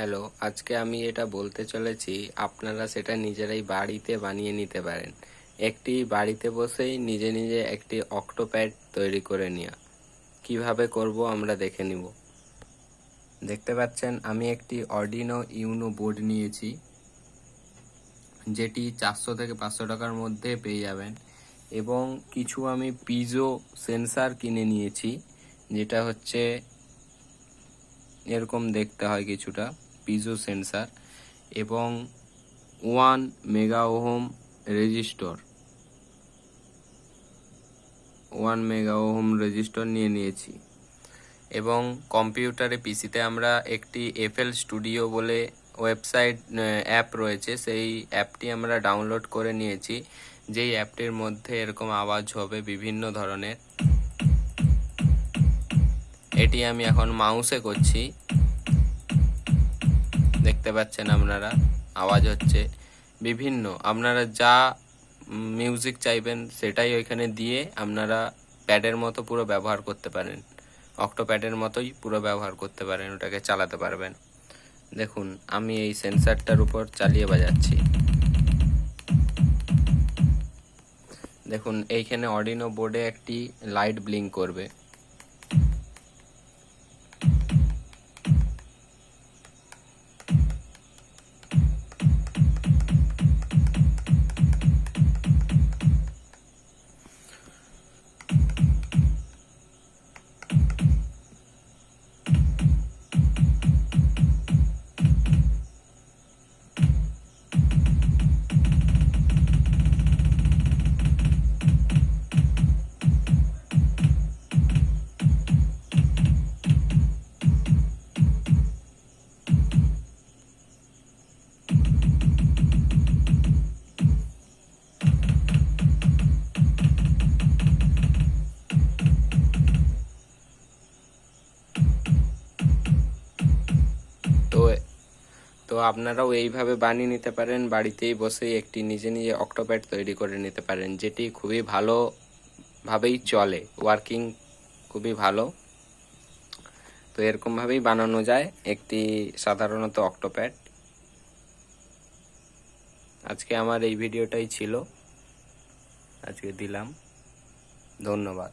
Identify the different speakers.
Speaker 1: Hello, আজকে আমি এটা বলতে চলেছি আপনারা সেটা নিজেরাই বাড়িতে বানিয়ে নিতে পারেন। একটি বাড়িতে বসেই নিজে নিজে একটি অক্টোপ্যাড তৈরি করে নেওয়া। কিভাবে করব আমরা দেখে নিব। দেখতে পাচ্ছেন আমি একটি অর্ডিনো ইউনো বোর্ড নিয়েছি, যেটি 400 থেকে 500 টাকার মধ্যে পেয়ে যাবেন, এবং কিছু আমি পিজো সেন্সার কিনে নিয়েছি, যেটা হচ্ছে এরকম দেখতে হয় কিছুটা পিজো সেন্সার, এবং 1 mega ohm resistor 1 mega ohm নিয়ে নিয়েছি। এবং কম্পিউটারে পিসিতে আমরা একটি এফএল স্টুডিও বলে ওয়েবসাইট অ্যাপ রয়েছে, সেই অ্যাপটি আমরা ডাউনলোড করে নিয়েছি, যেই অ্যাপটির মধ্যে এরকম আওয়াজ হবে বিভিন্ন ধরনের। এটি আমি এখন মাউসে করছি, দেখতে পাচ্ছেন আপনারা আওয়াজ হচ্ছে বিভিন্ন। আপনারা যা মিউজিক চাইবেন সেটাই ওইখানে দিয়ে আপনারা প্যাডের মতো পুরো ব্যবহার করতে পারেন, অক্টোপ্যাডের মতোই পুরো ব্যবহার করতে পারেন, ওটাকে চালাতে পারবেন। দেখুন আমি এই সেন্সারটার উপর চালিয়ে বাজাচ্ছি, দেখুন এইখানে অর্ডিনো বোর্ডে একটি লাইট ব্লিঙ্ক করবে। তো তো আপনারাও এইভাবে বানিয়ে নিতে পারেন, বাড়িতেই বসেই একটি নিজে নিজে অক্টোপ্যাড তৈরি করে নিতে পারেন, যেটি খুবই ভালোভাবেই চলে, ওয়ার্কিং খুবই ভালো। তো এরকমভাবেই বানানো যায় একটি সাধারণত অক্টোপ্যাড। আজকে আমার এই ভিডিওটাই ছিল, আজকে দিলাম। ধন্যবাদ।